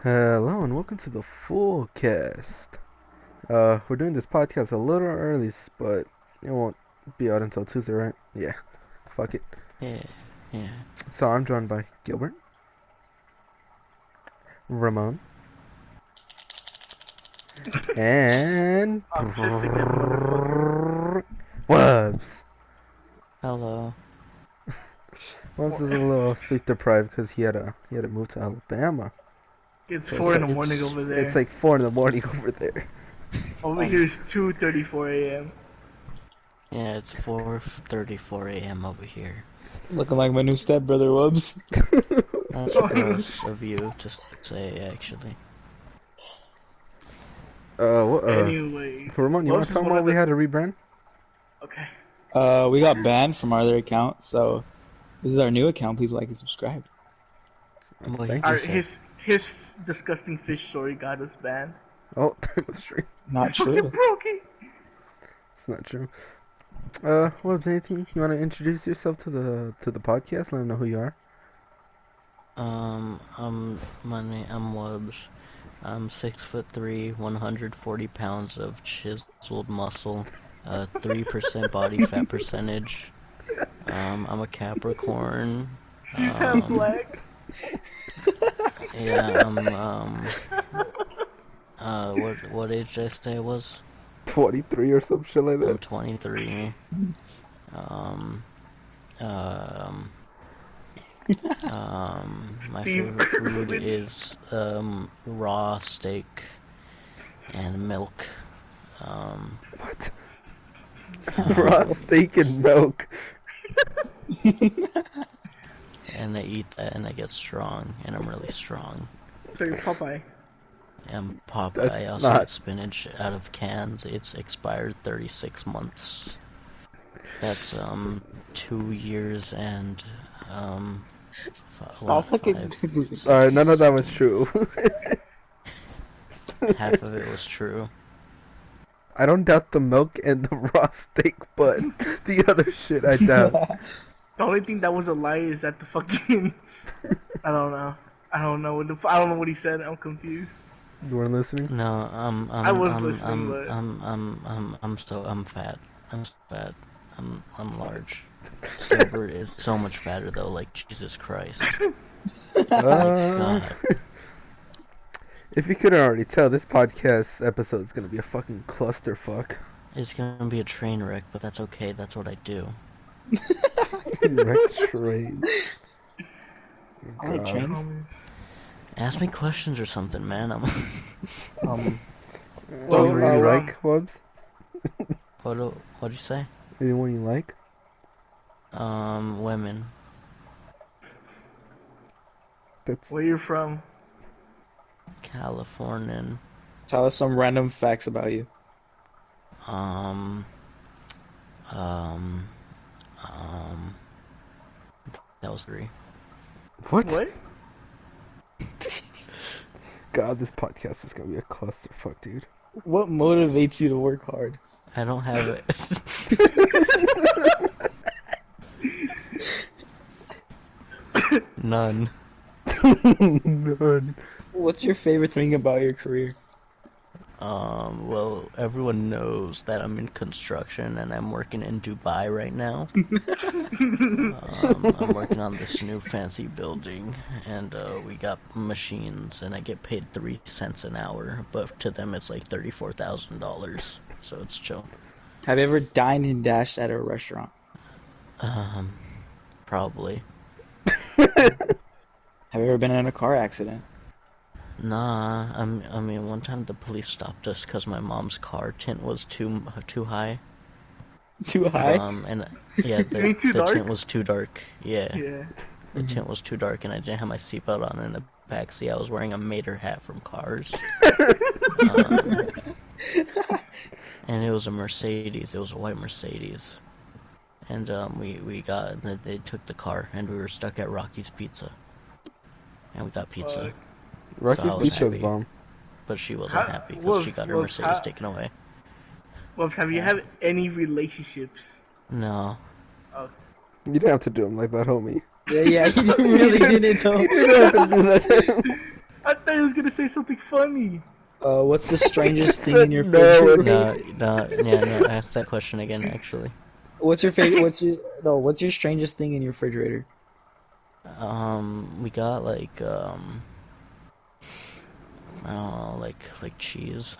Hello and welcome to the FOOcast. We're doing this podcast a little early, but it won't be out until Tuesday, right? Yeah, fuck it. Yeah, yeah. So I'm joined by Gilbert, Ramon, and Autistic as motherfucker. wubz. Hello. Wubz is a little sleep deprived because he had to move to Alabama. It's So 4 in the it's- morning over there. It's like 4 in the morning over there. Over here is 2:34 a.m. Yeah, it's 4:34 a.m. over here. Looking like my new stepbrother, wubz. That's gross of you to say, actually. Anyway, Ramon, you want Wubz to is talk one about of we the- had to rebrand? Okay. We got banned from our other account, so this is our new account. Please like and subscribe. Well, Thank you Our, said- his disgusting fish story got us banned. Oh, that was true. Not Fucking true. broke it. It's not true. Wubs, anything you want to introduce yourself to the podcast? Let them know who you are. I'm wubz. I'm 6'3", 140 pounds of chiseled muscle, 3% body fat percentage. I'm a Capricorn. He's half black. Yeah, what age did I say it was? 23 or some shit like I'm that. 23. Um, um, my Steve favorite food Irwin. is raw steak and milk. What? Raw steak and milk. And I eat that and I get strong, and I'm really strong. So you're Popeye. And pop. That's I also not- eat spinach out of cans. It's expired 36 months. That's 2 years and Stop looking. Alright, none of that was true. half of it was true. I don't doubt the milk and the raw steak, but the other shit I doubt. The only thing that was a lie is that the fucking I don't know. I don't know what he said. I'm confused. You weren't listening? No, I was listening, but- I'm fat. I'm fat. I'm large. Gilbert is so much fatter though, like Jesus Christ. God. If you couldn't already tell, this podcast episode is gonna be a fucking clusterfuck. It's gonna be a train wreck, but that's okay, that's what I do. Wreck train. I like God. trains. Ask me questions or something, man. Um, What Well, do you um, like, Wubs? What'd you say? Anyone you like? Women. That's Where you from? Californian. tell us some random facts about you. Um, um, that was 3. what? What? God, this podcast is gonna be a clusterfuck, dude. What motivates you to work hard? I don't have it. None. None. What's your favorite thing about your career? Well, everyone knows that I'm in construction and I'm working in Dubai right now. I'm working on this new fancy building, and we got machines, and I get paid 3 cents an hour, but to them it's like $34,000, so it's chill. Have you ever dined and dashed at a restaurant? Probably. Have you ever been in a car accident? Nah, I mean, one time the police stopped us because my mom's car tint was too high. Too high? And yeah, the Ain't too dark? tint was too dark. Yeah, Yeah. the tint was too dark, and I didn't have my seatbelt on in the backseat. I was wearing a Mater hat from Cars. And it was a Mercedes. It was a white Mercedes. And they took the car, and we were stuck at Rocky's Pizza. And we got pizza. Fuck. Rocky's I was Pizza's happy. bomb. But she wasn't How- happy because well, she got her well, Mercedes how- taken away. Well, have you had any relationships? No. Oh, You didn't have to do him like that, homie. Yeah, you really didn't though. You didn't have to do that. I thought he was gonna say something funny. What's the strangest thing said in your no. refrigerator? No. Ask that question again. Actually, What's your favorite? What's your strangest thing in your refrigerator? we got like I don't know, like cheese.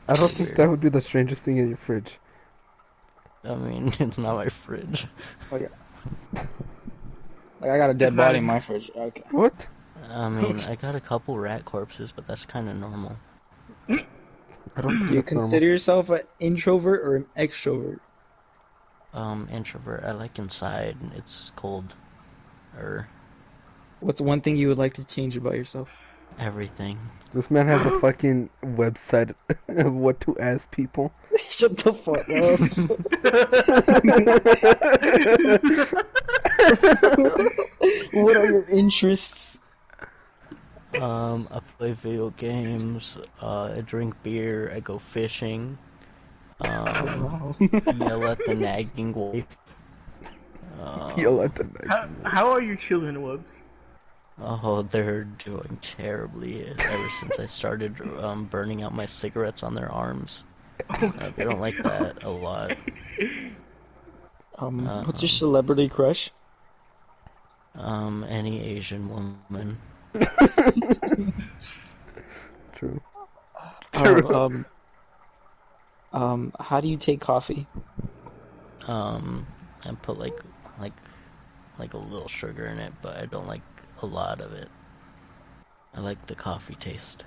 I don't Pretty think weird. that would be the strangest thing in your fridge. I mean, it's not my fridge. Like I got a dead It's not body a- in my fridge. Okay. What? I mean, I got a couple rat corpses, but that's kind of normal. I don't think Do you that's normal. consider yourself an introvert or an extrovert? Introvert. I like inside. It's cold. Or What's one thing you would like to change about yourself? everything. This man has a fucking website of what to ask people. Shut the fuck up. What are your interests? I play video games. I drink beer. I go fishing. Wow. Yell at the nagging wife. Yell at the night. How are your children, wubz? Oh, they're doing terribly ever since I started burning out my cigarettes on their arms. They don't like that a lot. What's your celebrity crush? Any Asian woman. True. How do you take coffee? I put like a little sugar in it, but I don't like a lot of it. I like the coffee taste.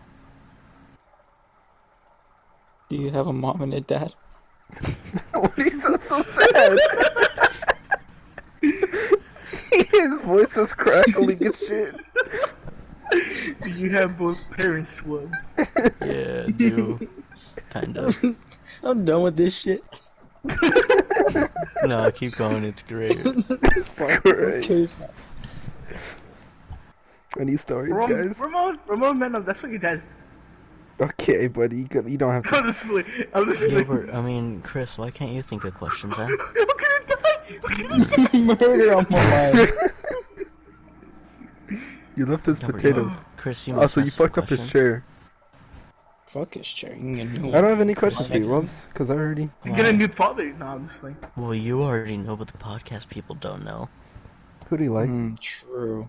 Do you have a mom and a dad? Why do you sound so sad? His voice was crackling and shit. Do you have both parents, wubz? Yeah, I do. Kind of. I'm done with this shit. No, keep going, it's great. Great. Okay. Any stories, guys? Ramon, man up. That's what your dad's. Okay, buddy, you don't have I'm to. just playing. I'm just Yeah, playing. but, I mean, Chris, why can't you think of questions, huh? I'm gonna die. I'm gonna die. Murder on my mind. You left his No, but potatoes. Chris, you Oh, must so you ask some fucked up his questions. chair. Fuck his chair. You can get a new I don't one. have any questions for you, Next time. Rubs, because I already. You get a new father. No, I'm just playing. Well, you already know, but the podcast people don't know. Who do you like? True.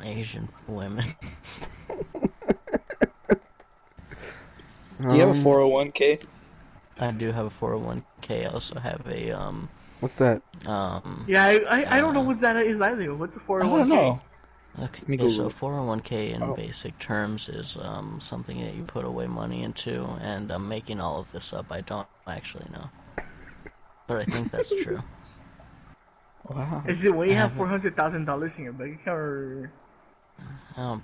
Asian women. Do you have a 401k? I do have a 401k. I also have a What's that? Yeah, I don't know what that is either. What's the 401k? I don't know. Let me Okay, so Google it. 401k in Oh. basic terms is something that you put away money into, and I'm making all of this up. I don't actually know, but I think that's true. Wow. Is it when you I have haven't- $400,000 in your bank account, or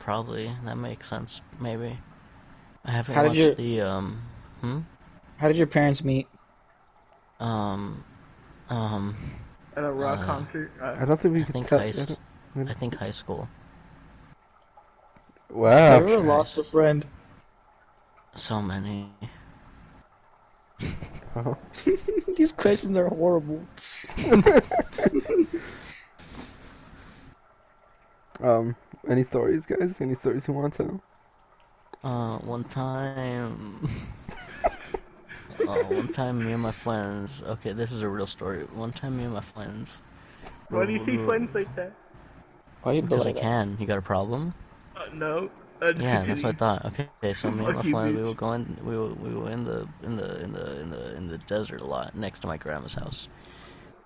Probably that makes sense. Maybe I haven't How did watched your- the How did your parents meet? um at a rock Uh, concert? I don't think we I could think tell. I think high school. Have Wow. you ever lost a friend? So many. Oh. These questions are horrible. Any stories, guys? Any stories you want to know? One time. One time me and my friends. Okay, this is a real story. One time me and my friends. Why do you say friends like that? Why you Because I like that? can. You got a problem? No. Just Yeah, that's what I continue. thought. Okay, so me and my Fuck you, friends, we bitch. were going, we were in the desert a lot next to my grandma's house,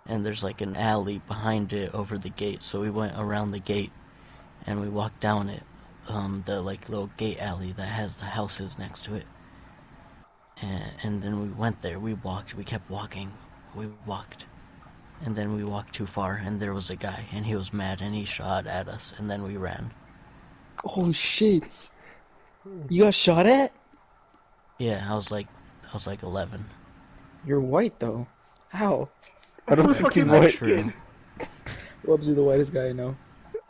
and there's like an alley behind it over the gate. So we went around the gate, and we walked down it, the like little gate alley that has the houses next to it. And then we went there. We walked. We kept walking. We walked, and then we walked too far, and there was a guy, and he was mad, and he shot at us, and then we ran. Oh shit! You got shot at? Yeah, I was like 11. You're white though. How? I don't Who's think he's fucking white. True. Wubs, you're the whitest guy I know.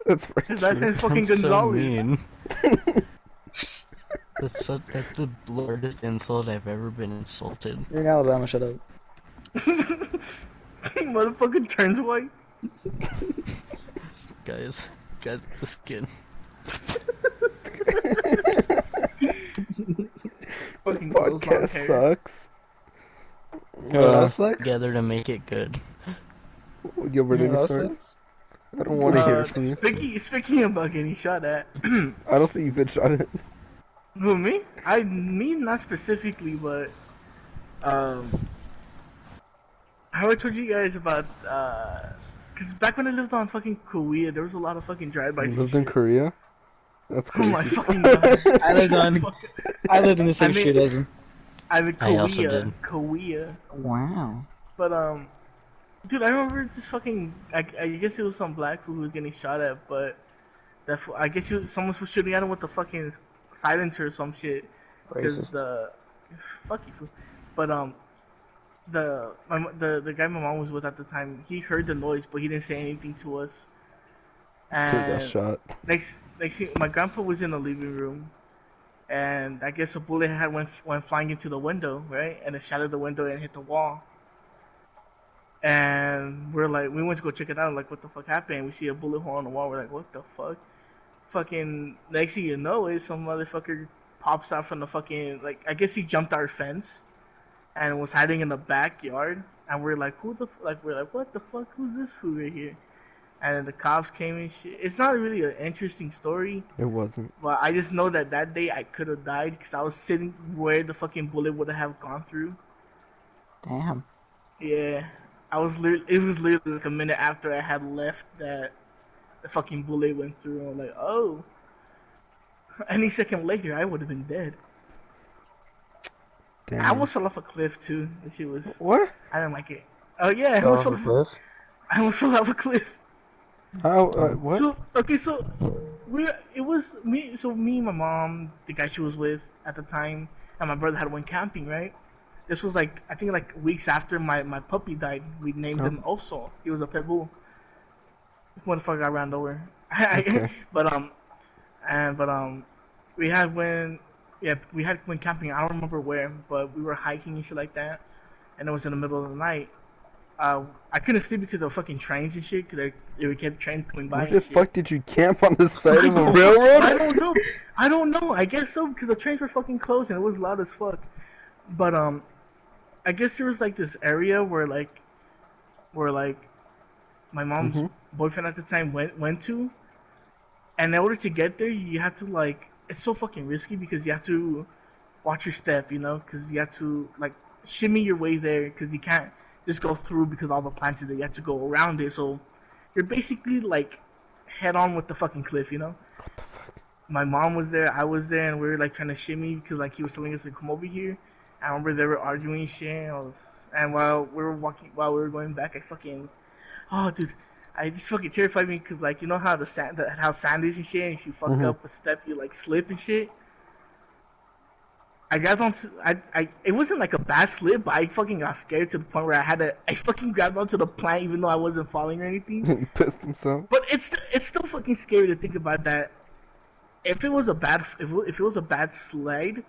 That's right. His last name's fucking That's so Gonzalez. mean. That's the blurredest insult I've ever been insulted. You're in Alabama. Shut up. Motherfucker turns white. Guys, the skin. This Fucking grows long podcast hair. sucks. You know what else sucks? Together to make it good. Gilbert, You know any what else stories? sucks? I don't want to hear it from you. Speaking about getting shot at. I don't think you've been shot at. Who, me? Me not specifically, but how I told you guys about cause back when I lived on fucking Korea, there was a lot of fucking drive-bys. You lived in Korea? That's Oh crazy. my fucking god! I lived in the same I mean- street as him. I'm in I also did. Korea. Wow. But dude, I remember this fucking. I guess it was some black fool who was getting shot at, but I guess someone was shooting at him with the fucking silencer or some shit. 'Cause Racist. fuck you, fool. But the guy my mom was with at the time, he heard the noise, but he didn't say anything to us. Could've got And shot. next thing, my grandpa was in the living room, and I guess a bullet went flying into the window, right? And it shattered the window and hit the wall. And we went to go check it out, like, what the fuck happened? We see a bullet hole on the wall, we're like, what the fuck? Fucking, next thing you know is some motherfucker pops out from the fucking, like, I guess he jumped our fence and was hiding in the backyard. And we're like, what the fuck, who's this fool right here? And then the cops came and shit. It's not really an interesting story, It wasn't. but I just know that day I could have died because I was sitting where the fucking bullet would have gone through. Damn. Yeah, it was literally like a minute after I had left that the fucking bullet went through. And I'm like, oh. Any second later, I would have been dead. Damn. I almost fell off a cliff too. That shit was. What? I didn't like it. Oh yeah, Go off a cliff. I almost fell off a cliff. How? What? So okay, so it was me. So me, my mom, the guy she was with at the time, and my brother had went camping. Right. This was like I think like weeks after my puppy died. We named him Oso. He was a pit bull. Motherfucker got ran over. Okay. but we had went camping. I don't remember where, but we were hiking and shit like that, and it was in the middle of the night. I couldn't sleep because of fucking trains and shit. Cause they kept trains going by. Where and the shit. fuck did you camp on the side of a I railroad? don't know. I don't know. I guess so because the trains were fucking closed and it was loud as fuck. But I guess there was like this area where my mom's boyfriend at the time went to, and in order to get there, you have to like it's so fucking risky because you have to watch your step, you know, because you have to like shimmy your way there because you can't just go through because all the plants are there. You have to go around it, so you're basically like head on with the fucking cliff, you know. What the fuck? My mom was there, I was there, and we were like trying to shimmy because like he was telling us to come over here. I remember they were arguing shit, and while we were going back, oh dude, I just fucking terrified me because like you know how how sand is and shit, and if you fuck up a step, you like slip and shit. I grabbed onto, it wasn't like a bad slip, but I fucking got scared to the point where I fucking grabbed onto the plant even though I wasn't falling or anything. He pissed himself. But it's still fucking scary to think about that. If it was a bad slide,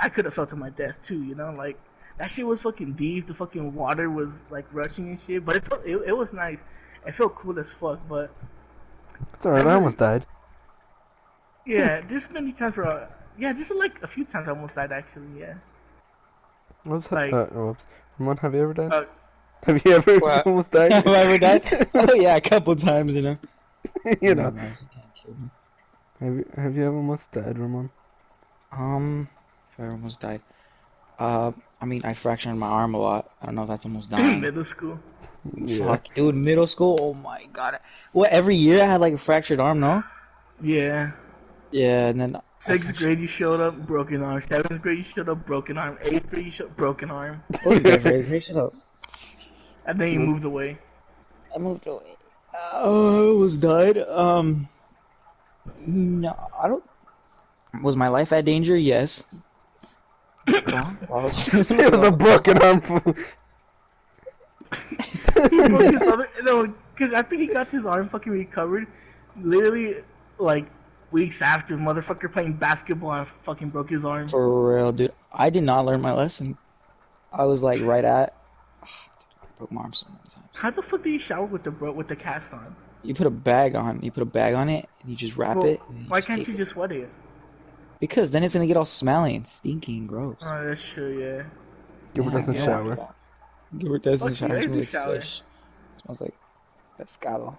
I could have fell to my death too. You know, like that shit was fucking deep. The fucking water was like rushing and shit. But it was nice. It felt cool as fuck. But It's alright, I almost died. yeah, there's many times where there's like a few times I almost died actually. Yeah. Whoops. Like- Whoops. Ramon, have you ever died? Uh, Have you ever What? almost died? Have I ever died? Oh yeah, a couple times, you know. You know. No, you can't kill me. Have you ever almost died, Ramon? If I almost died. I mean, I fractured my arm a lot. I don't know if that's almost dying. middle school. Yeah. Fuck, dude, middle school. Oh my god. What? Every year I had like a fractured arm, no? Yeah. Yeah, and then. Sixth grade you showed up, broken arm. Seventh grade you showed up, broken arm. Eighth grade you showed broken arm. Oh, you guys ready? Hey, shut up. And then you moved away. I moved away. Oh, I almost died. No, I don't. Was my life at danger? Yes. It was a broken arm. He broke his other, no, because I think he got his arm fucking recovered literally like weeks after motherfucker playing basketball and fucking broke his arm. For real, dude. I did not learn my lesson. I was like right at. I broke my arm so many times. How the fuck do you shower with the cast on? You put a bag on. You put a bag on it, and you just wrap Well, it. And why just can't tape you it. just wet it? Because then it's gonna get all smelly and stinky and gross. Oh, that's true. Yeah. Gilbert Yeah, doesn't we don't want shower. that. Gilbert doesn't Fuck you. shower. It I smells do like shower. fish. It smells like pescado.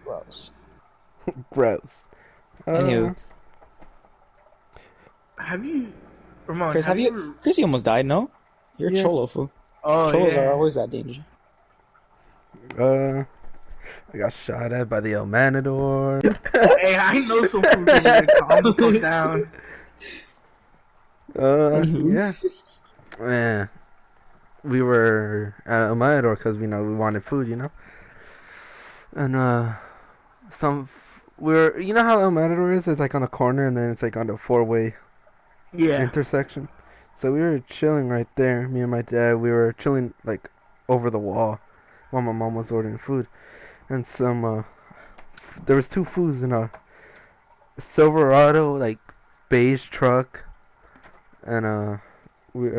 Gross. Gross. Anywho, Have you, Ramon? Chris, Have have you you? ever? Chris, you almost died. No, you're a Yeah. cholo, fool. Oh Cholos are yeah. always that danger. I got shot at by the El Matador. Hey, I know some fools over there. Calm the fuck down. Anywho, Yeah. Man, we were at El Matador because we wanted food, and you know how El Matador is? It's like on the corner and then it's like on the four-way Yeah. intersection. So we were chilling right there. Me and my dad, we were chilling like over the wall while my mom was ordering food. And there was two foods in a Silverado like beige truck, and we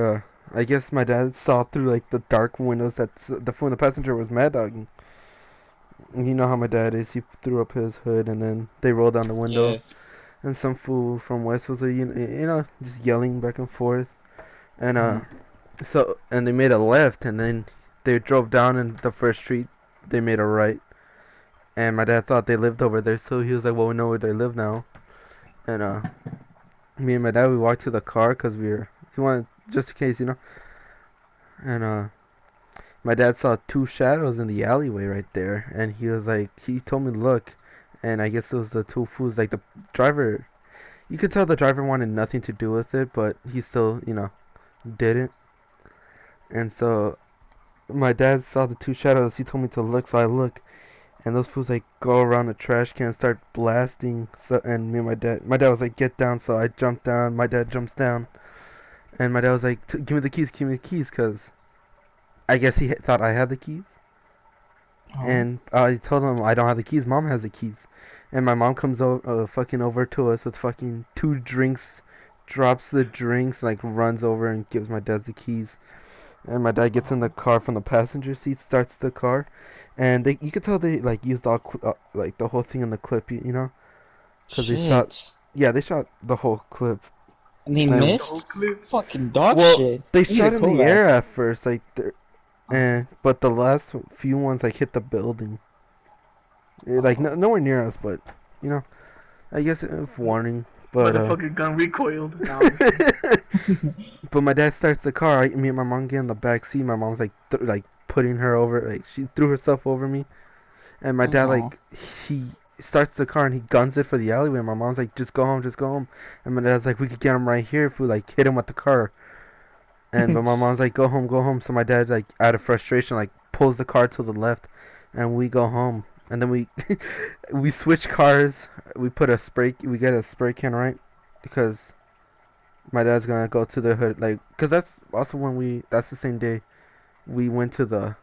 I guess my dad saw through like the dark windows that the fool in the passenger was mad dogging. And you know how my dad is. He threw up his hood and then they rolled down the window. yeah. And some fool from West was just yelling back and forth. And Mhm. and they made a left and then they drove down in the first street. They made a right. And my dad thought they lived over there, so he was like, "Well, we know where they live now." And me and my dad, we walked to the car because he wanted just in case. And my dad saw two shadows in the alleyway right there, and he was like, he told me to look, and I guess it was the two fools. Like the driver, you could tell the driver wanted nothing to do with it, but he still, didn't. And so my dad saw the two shadows. He told me to look, so I look, and those fools like go around the trash can, start blasting. So and me and my dad was like, "Get down!" So I jumped down. My dad jumps down, and my dad was like, "Give me the keys, give me the keys," cause I guess he thought I had the keys. Oh. And I told him I don't have the keys. Mom has the keys. And my mom comes fucking over to us with fucking two drinks, drops the drinks, like runs over and gives my dad the keys. And my dad gets in the car from the passenger seat, starts the car, and you could tell they like used like the whole thing in the clip, because Shit. they shot the whole clip. And they And The whole missed? clip. Fucking dog well, shit. they You need shot a in the air Kovac. at first, like but the last few ones like hit the building. Like Oh. nowhere near us, but you know, I guess warning. But Motherfucker gun recoiled. No, I'm just kidding. but my dad starts the car. Me and my mom get in the back seat. My mom's like like putting her over, like she threw herself over me. And my dad Oh. like he starts the car and he guns it for the alleyway. My mom's like, just go home, just go home. And my dad's like, we could get him right here if we like hit him with the car. But my mom's like, go home, go home. So my dad like out of frustration like pulls the car to the left, and we go home. And then we we switch cars. We put we get a spray can, right? Because my dad's gonna go to the hood, like, cause that's also that's the same day we went to the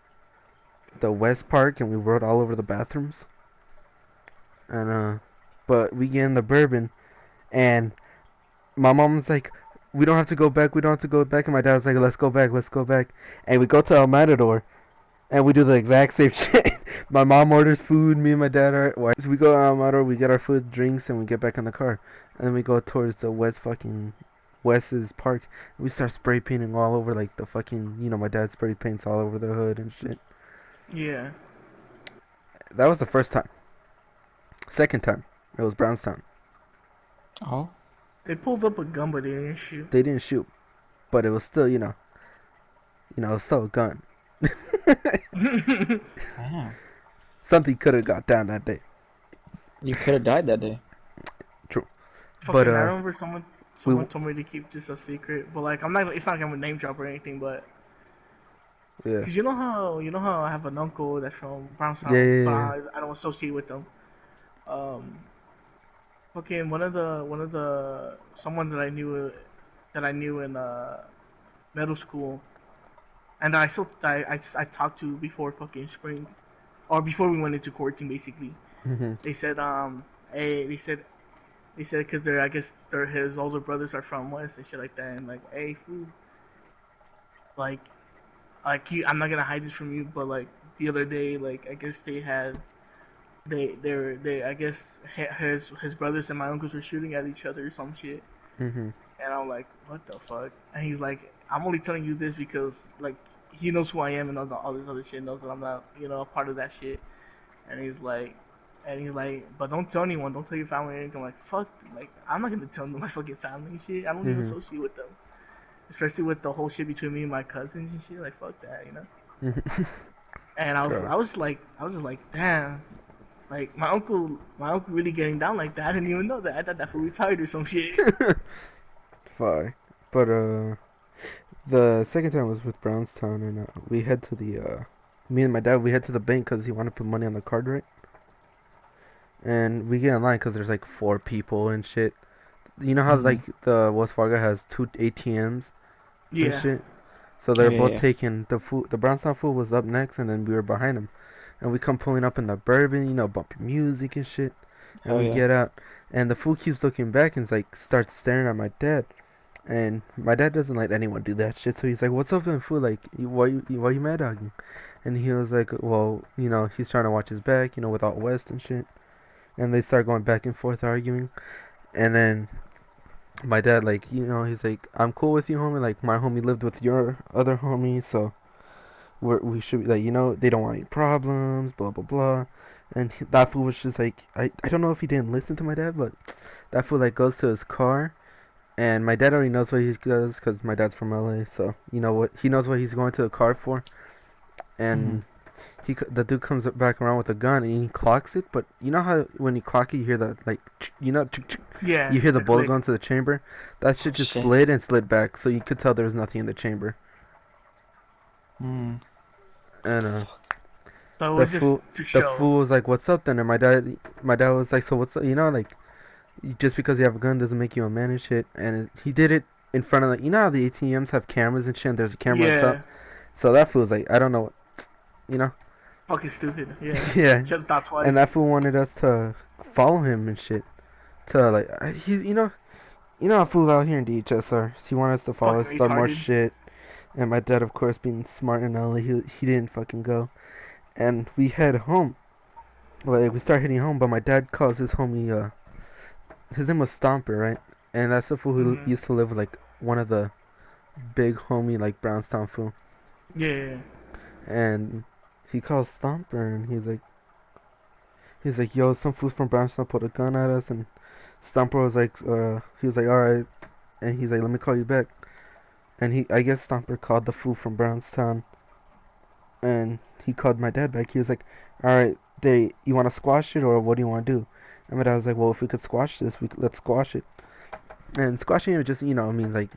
West Park and we rode all over the bathrooms. And but we get in the bourbon, and my mom's like, we don't have to go back, we don't have to go back. And my dad's like, let's go back, let's go back. And we go to El Matador, and we do the exact same shit. My mom orders food, me and my dad are. So we go to El Matador, we get our food, drinks, and we get back in the car. And then we go towards the West's park. We start spray painting all over, like the fucking, my dad spray paints all over the hood and shit. Yeah. That was the first time. Second time, it was Brownstown. Oh. They pulled up a gun, but they didn't shoot. They didn't shoot, but it was still, it was still a gun. Damn. Something could have got down that day. You could have died that day. True. Fucking, But I remember someone we- told me to keep this a secret, but like I'm not. It's not like I'm a name drop or anything, but Yeah. cause you know how I have an uncle that's from Brownstown, Yeah. but I don't associate with them. Fucking one of the someone that I knew in middle school, and I talked to before fucking spring, or before we went into quarantine basically. Mhm. They said hey, they said because I guess his older brothers are from West and shit like that, and like, hey, fool, like I'm not gonna hide this from you, but like the other day, like I guess they had they I guess his brothers and my uncles were shooting at each other or some shit. Mhm. And I'm like, what the fuck? And he's like, I'm only telling you this because like he knows who I am and all this other shit, knows that I'm not a part of that shit. And he's like, but don't tell anyone, don't tell your family or anything. I'm like, fuck, dude, like I'm not gonna tell my fucking family and shit. I don't even Mhm. associate with them, especially with the whole shit between me and my cousins and shit. Like fuck that, Mhm. And Bro. I was just like, damn. Like my uncle really getting down like that. I didn't even know that. I thought that fool retired or some shit. Fuck. But the second time was with Brownstown, and we head to the me and my dad we head to the bank because he wanted to put money on the card, right? And we get in line because there's like 4 people and shit. You know how Mm-hmm. like the Wells Fargo has 2 ATMs and Yeah. shit. So Oh they're yeah, both yeah. taking the food. The Brownstown food was up next, and then we were behind him. And we come pulling up in the bourbon, bumping music and shit. And Hell we yeah. get out, and the fool keeps looking back and like starts staring at my dad. And my dad doesn't let anyone do that shit. So he's like, "What's up, then, fool? Like, why you mad dogging?" And he was like, "Well, he's trying to watch his back, with out west and shit." And they start going back and forth arguing. And then my dad, like, he's like, "I'm cool with you, homie. Like, my homie lived with your other homie, so we should be like, they don't want any problems, blah blah blah." And that fool was just like, I don't know if he didn't listen to my dad, but that fool like goes to his car, and my dad already knows what he does because my dad's from LA, so you know what he knows what he's going to the car for. Mm-hmm. And the dude comes back around with a gun and he clocks it, but you know how when you clock it, you hear that like, Yeah. you hear the The bullet go click. into the chamber. That Oh shit just shit. slid and slid back, so you could tell there was nothing in the chamber. Mm. What And the fuck? So it the was just fool, to the show. fool was like, "What's up?" Then, and my dad was like, "So what's up?" Like just because you have a gun doesn't make you a man and shit. And he did it in front of like, how the ATMs have cameras and shit. And there's a camera on top. Yeah. So that fool was like, I don't know what, you know, Fucking stupid. Yeah. yeah. Should have thought And twice. that fool wanted us to follow him and shit. To like, he, a fool out here in DHSR. He wanted us to follow, Fucking start more retarded. shit. And my dad, of course, being smart and all, he didn't fucking go. And we head home. Well, we start heading home, but my dad calls his homie, his name was Stomper, right? And that's the fool who Mm-hmm. used to live with like one of the big homie like Brownstown fool. Yeah. And he calls Stomper and he's like, yo, some fool from Brownstown put a gun at us. And Stomper was like, he was like, all right. And he's like, let me call you back. And I guess Stomper called the fool from Brownstown, and he called my dad back. He was like, all right, you want to squash it or what do you want to do? And my dad was like, well, if we could squash this, let's squash it. And squashing it just, means like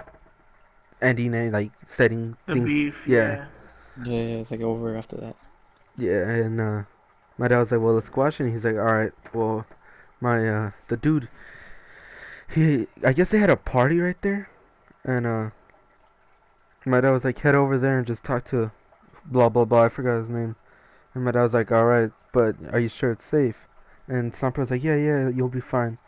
ending it, like setting The things. beef. Yeah, Yeah. Yeah, yeah, it's like over after that. yeah. And my dad was like, well, let's squash it. And he's like, all right, well, the dude, I guess they had a party right there. And my dad was like, head over there and just talk to blah blah blah. I forgot his name. And my dad was like, all right, but are you sure it's safe? And Samper was like, yeah, yeah, you'll be fine.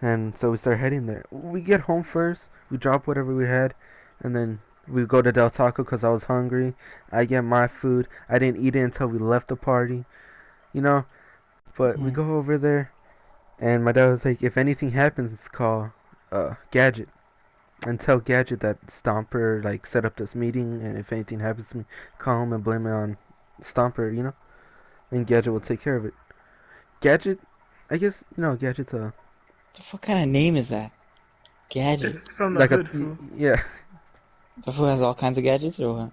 And so we start heading there. We get home first. We drop whatever we had, and then we go to Del Taco because I was hungry. I get my food. I didn't eat it until we left the party, you know. But we Mm. go over there, and my dad was like, if anything happens, call Gadget and tell Gadget that Stomper like set up this meeting, and if anything happens to me, call him and blame it on Stomper, and Gadget will take care of it. Gadget, I guess Gadget's a The fuck kind of name is that? Gadget. It's from the like a hood, fool. yeah. The fool has all kinds of gadgets or what?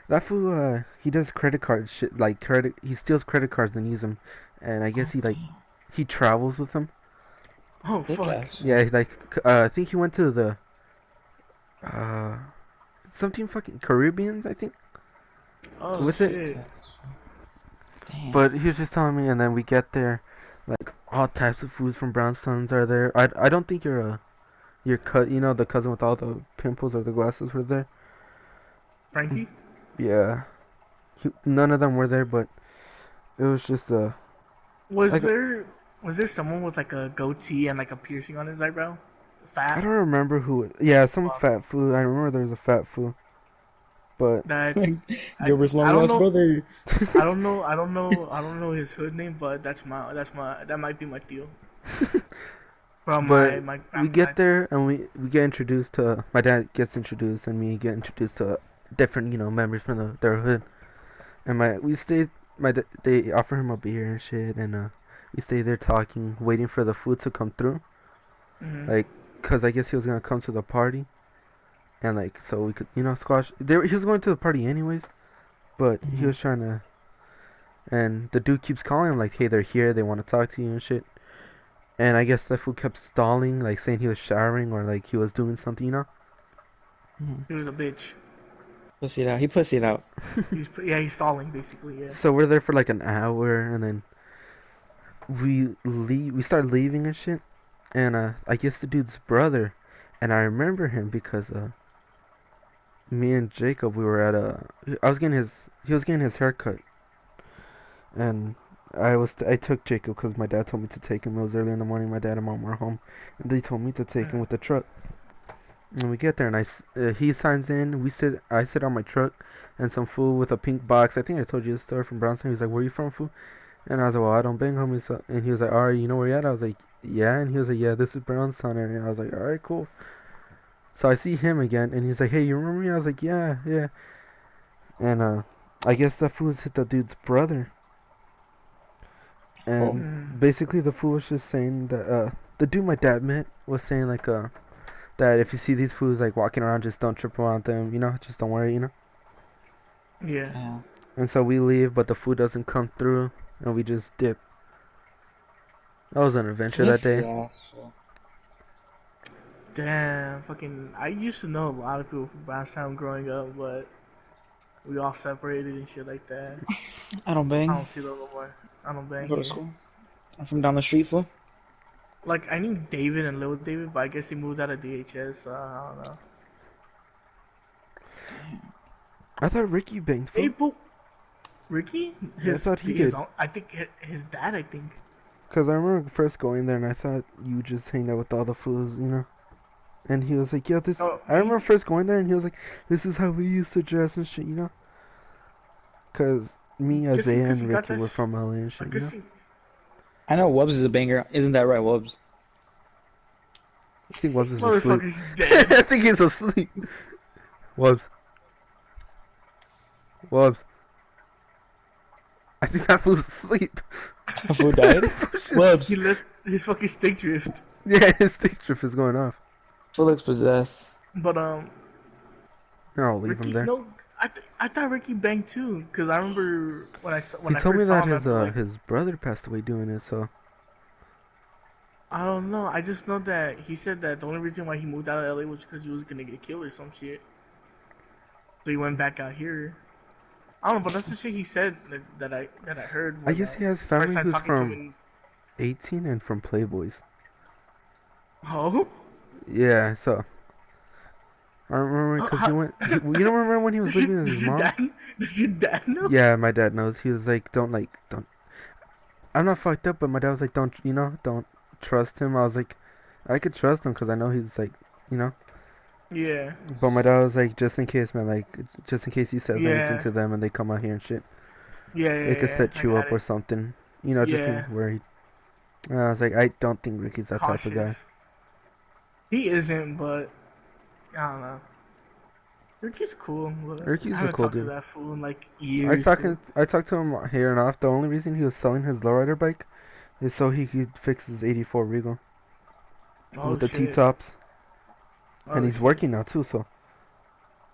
That fool, he does credit card shit, like he steals credit cards and use them, and I guess Oh he like damn. he travels with them. Oh Thick fuck. ass Yeah, fool. he like, I think he went to the uh something fucking Caribbeans, I think, Oh with it. Thick shit. ass fool. Damn. But he was just telling me, and then we get there, like all types of foods from Brownstones are there. I don't think your the cousin with all the pimples or the glasses were there. Frankie. Yeah, none of them were there, but it was just Was like there was there someone with like a goatee and like a piercing on his eyebrow? I Fat. don't remember who. Yeah, some Fuck. fat fool. I remember there was a fat fool. But That Gilbert's I long don't lost know. brother. I don't know his hood name, but that might be my deal from but my we grandma's get side. there and we get introduced to my dad gets introduced and me get introduced to different members from their hood. And we stayed. They offer him a beer and shit, and we stayed there talking, waiting for the food to come through. Hmm. Like, cause I guess he was gonna come to the party, and like, so we could, squash. He was going to the party anyways, but he Hmm. was trying to. And the dude keeps calling him like, "Hey, they're here. They want to talk to you and shit." And I guess that fool kept stalling, like saying he was showering or like he was doing something. Hmm. He was a bitch. Pussied out. He pussied out. He's stalling basically. Yeah. So we're there for like an hour, and then we leave. We start leaving and shit. And I guess the dude's brother, and I remember him because me and Jacob, we were at he was getting his haircut, and I took Jacob because my dad told me to take him. It was early in the morning. My dad and mom were home, and they told me to take him Mm. with the truck. And we get there, and he signs in. I sit on my truck, and some fool with a pink box. I think I told you the story from Brownstown. He's like, "Where you from, fool?" And I was like, "Well, I don't bang homies." And he was like, "All right, you know where you at?" I was like, "Yeah." And he was like, "Yeah, this is Brownstown area." I was like, "All right, cool." So I see him again, and he's like, "Hey, you remember me?" I was like, "Yeah, yeah." And I guess that fool's hit the dude's brother, Oh. and Mm. basically the fool was just saying that the dude my dad met was saying like that if you see these fools like walking around, just don't trip around them, just don't worry. Yeah. Damn. And so we leave, but the food doesn't come through, and we just dip. That was an adventure that Pussy day. ass fool. Damn. Fucking. I used to know a lot of people from Brownstown growing up, but we all separated and shit like that. I don't I bang. don't see them no more. I don't I bang go to here. school. I'm from down the street, fool. Like I knew David and Lil David, but I guess he moved out of DHS. So I don't know. Damn. I thought Ricky banged Hey, food. but Ricky, Yeah, I thought he his did. own, I think his dad. I think. Because I remember first going there, and I thought you just hang out with all the fools. And he was like, "Yeah, this." Oh, I remember first going there, and he was like, "This is how we used to dress and shit." Because me, guess Isaiah, because he and got Ricky that. were from LA and I shit. guess he. I know wubz is a banger. Isn't that right, wubz? I think Wubs is asleep. Motherfucker's dead. I think he's asleep. Wubs. Wubs. I think that fool's asleep. Fool died. He Wubs. let his fucking stick drift. Yeah, his stick strip is going off. Fool looks possessed. But I'll leave him Ricky, there. no, I thought Ricky banged too, cause I remember when He I told me first saw that him, I'd be like, his brother passed away doing it, so I don't know. I just know that he said that the only reason why he moved out of LA was because he was gonna get killed or some shit. So he went back out here. I don't know, but that's the shit he said that I heard. I When, guess he has first family time who's talking to him. from 18 and from Playboys. Oh, Yeah, so I remember because he went. You don't remember when he was living with his does your mom? dad? Does your dad know? Yeah, my dad knows. He was like, don't. I'm not fucked up, but my dad was like, don't trust him. I was like, I could trust him because I know he's like, you know. Yeah. But my dad was like, just in case, man, like, just in case he says anything Yeah. to them and they come out here and shit, Yeah. they could Yeah. set I you got up or it. something. Just being Yeah. worried. And I was like, I don't think Ricky's that type of Cautious. guy. He isn't, but I don't know. Ricky's cool, but I Ricky's a haven't cool talked to dude. that fool in like years. I talked to him here and off. The only reason he was selling his lowrider bike is so he could fix his '84 Regal Oh with the shit. T-tops, Oh and he's shit. working now too. So,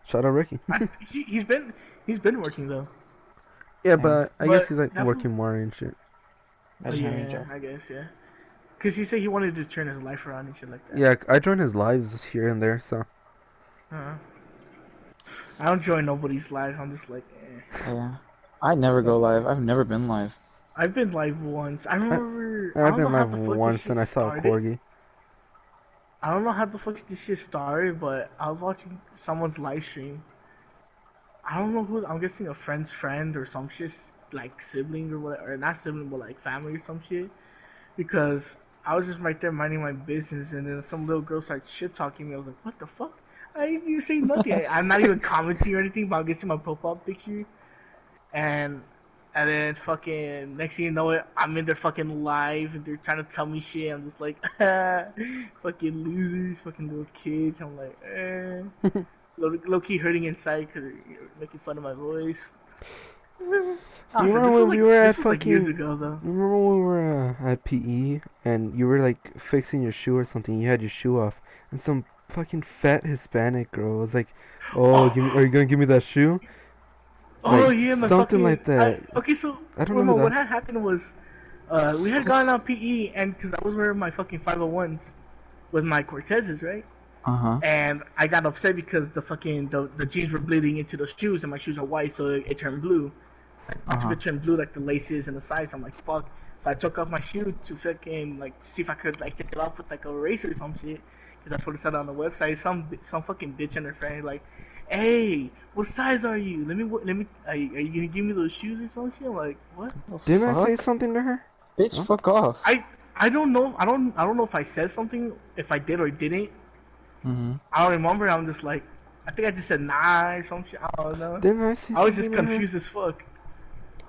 shout out Ricky. He's been working though. Yeah, Yeah. but I guess But he's like that fool, working more and shit. I just having a yeah, job. I guess yeah. Cause he said he wanted to turn his life around and shit like that. Yeah, I join his lives here and there. So Uh-huh. I don't join nobody's live. I'm just like, eh. Yeah. I never go live. I've never been live. I've been live once. I remember. I I've don't know been how live the fuck this once shit and I saw a started. corgi. I don't know how the fuck this shit started, but I was watching someone's live stream. I don't know who. I'm guessing a friend's friend or some shit, like sibling or whatever, or not sibling, but like family or some shit. Because I was just right there minding my business, and then some little girl started shit talking me. I was like, "What the fuck?" I didn't even say nothing. I'm not even commenting or anything, but I'm getting my profile picture, and then fucking next thing you know it, I'm in their fucking live, and they're trying to tell me shit. I'm just like, fucking losers, fucking little kids. I'm like, low key hurting inside because they're making fun of my voice. You remember when we were at like years fucking? ago though. Remember when we were at PE and you were like fixing your shoe or something? You had your shoe off, and some fucking fat Hispanic girl was like, "Oh, are you gonna give me that shoe?" Oh Like yeah, my something fucking. like that. Okay, so I don't know who what that. had happened was, we had gone on PE, and because I was wearing my fucking 501s with my Cortezes, right? Uh-huh. And I got upset because the jeans were bleeding into the shoes, and my shoes are white, so it turned blue. I took it turned blue, like the laces and the sides. I'm like, fuck. So I took off my shoe to fucking like see if I could like take it off with like a eraser or some shit, because that's what it said on the website. Some fucking bitch and her friend like, hey, what size are you? Are you gonna give me those shoes or some shit? I'm like, what? Didn't I say something to her? Bitch, Huh? fuck off. I don't know. I don't know if I said something, if I did or didn't. Mm-hmm. I don't remember. I'm just like, I think I just said nah or some shit. I don't know. Didn't I say I was something just to her? confused as fuck.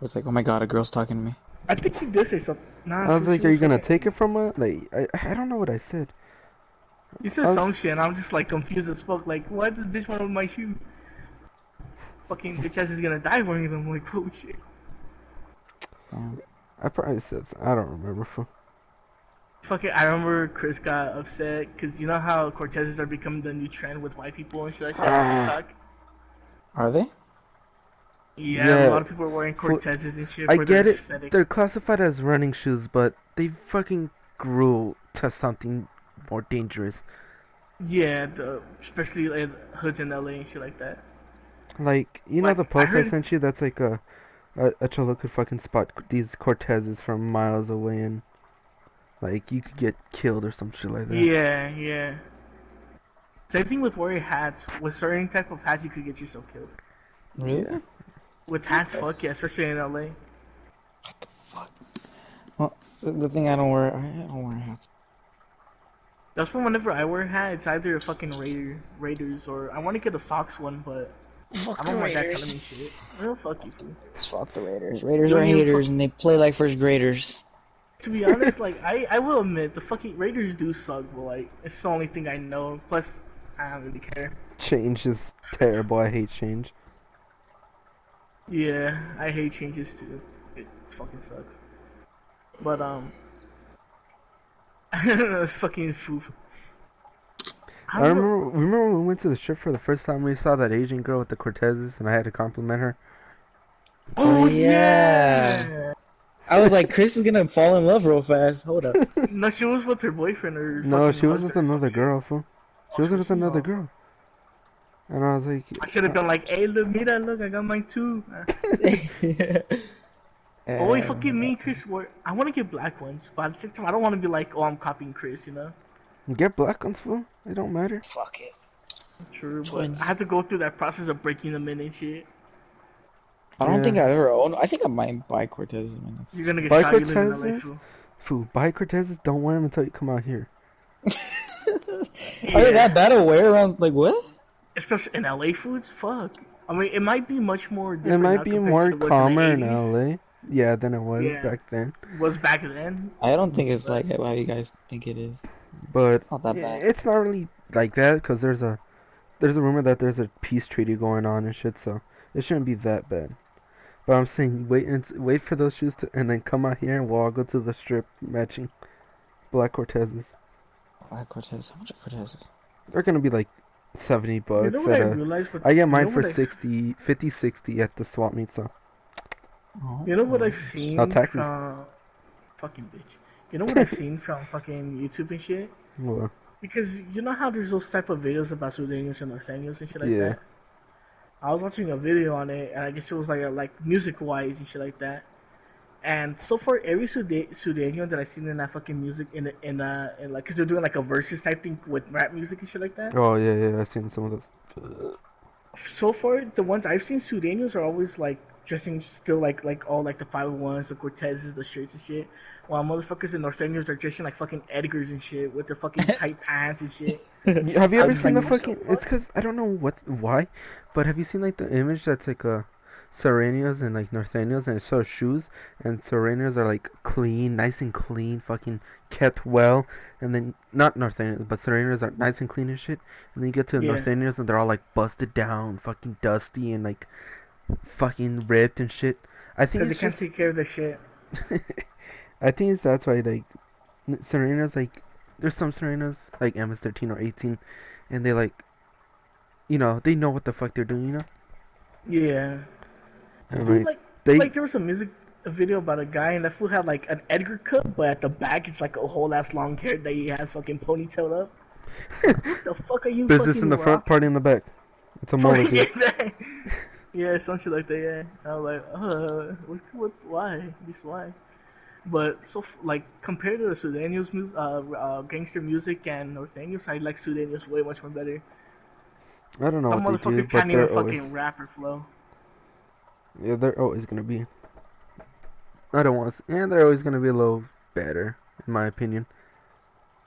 It's like, oh my god, a girl's talking to me. I think he did say something. Nah, I was she like, "Are you gonna fucking- take it from her?" Like, I don't know what I said. You said I was- some shit, and I'm just like confused as fuck. Like, why does this bitch want with my shoe? Fucking bitch ass is gonna die wearing them. Like, holy shit. I probably said something. I don't remember. Fool. Fucking, I remember Chris got upset because you know how Cortezes are becoming the new trend with white people and shit like that on TikTok. Are they? Yeah, Yeah. a lot of people are wearing Cortezes and shit I for get their it. aesthetic. They're classified as running shoes, but they fucking grew to something more dangerous. Yeah, especially in hoods in LA and shit like that. Like, you know Like, the I post I heard- sent you? That's like a cholo could fucking spot these Cortezes from miles away, and like you could get killed or some shit like that. Yeah. Same thing with wearing hats. With certain type of hats, you could get yourself killed. Really? Yeah. With hats, fuck yeah, especially in LA. What the fuck? Well, the thing I don't wear hats. That's why whenever I wear a hat, it's either a fucking Raiders or I want to get a Sox one, but Fuck I the don't want that telling me Raiders. shit. Well, fuck you, fool. Fuck the Raiders. Raiders You are don't even haters and they play like first graders. To be honest, like I will admit the fucking Raiders do suck, but like it's the only thing I know. Plus, I don't really care. Change is terrible. I hate change. Yeah, I hate changes too. It fucking sucks. But fucking foof. I remember when we went to the strip for the first time. We saw that Asian girl with the Cortezes, and I had to compliment her. Oh yeah. yeah. I was like, Chris is gonna fall in love real fast. Hold up. No, she was with her boyfriend or. No, fucking she was with husband or another something. girl, fool. She was with another girl. And I was like, I should have been like, hey, look, mira, look, I got mine too. Oh, wait, fucking me and Chris I want to get black ones, but at the same time, I don't want to be like, oh, I'm copying Chris, you know? get black ones, fool. It don't matter. Fuck it. True, but Twins. I have to go through that process of breaking them in and shit. I don't Yeah. think I've ever owned. I think I might buy Cortez. I mean, that's... You're gonna get Buy shot, you live in LA, Cortezes? fool. Fool, buy Cortezes. Don't wear them until you come out here. Are they that bad to wear around? Like what? Especially in LA foods? Fuck. I mean, it might be much more It different might now be compared more to it was calmer in in the 80s. LA. Yeah, than it was Yeah. back then. Was back then. I don't think it's like how you guys think it is. But Not that bad. it's not really like that because there's a rumor that there's a peace treaty going on and shit, so it shouldn't be that bad. But I'm saying wait for those shoes to and then come out here and we'll all go to the strip matching black Cortezes. Black Cortez. How much are Cortezes? They're gonna be like $70 You know what I at a. realized? I get mine you know for what 50, 60 at the swap meet. So Oh, You know what I've seen No taxes. from... Fucking bitch. You know what I've seen from fucking YouTube and shit? well, Because you know how there's those type of videos about Sudanos and Norteños and shit like Yeah. that? I was watching a video on it, and I guess it was like music-wise and shit like that. And so far, every Sudanio that I've seen in that fucking music, in like, cause they're doing like a versus type thing with rap music and shit like that. oh yeah, I've seen some of those. So far, the ones I've seen Sudanos are always like dressing still like all like the 501s, the Cortezes, the shirts and shit. While motherfuckers in Norteños are dressing like fucking Edgars and shit with their fucking tight pants and shit. Have you I ever was seen like, the what the fucking? It's fuck? cause I don't know why, but have you seen like the image that's like Serenios and like Norteños and it shows shoes and Serenios are like clean, nice and clean, fucking kept well, and then not Norteños but Serenios are nice and clean and shit, and then you get to the Yeah, Norteños and they're all like busted down, fucking dusty and like fucking ripped and shit. I think because they it's can't just take care of their shit. I think it's that's why like Serenos like there's some Serenos like MS-13 or 18 and they like they know what the fuck they're doing, Yeah, And dude, right they like there was a video about a guy and that fool had like an Edgar cut, but at the back it's like a whole ass long hair that he has fucking ponytailed up. Like, what the fuck are you business in fucking the front, rocking? party in the back. It's a mullet, dude. Yeah, some shit like that. Yeah, I was like, why? Just why? But so like compared to the Sudanos music, gangster music and Norteños, I like Sudanos way much more better. I don't know Some what they do, motherfucker but can't even they're always fucking rap or flow. they're always gonna be. I don't want to, and they're always gonna be a little better, in my opinion.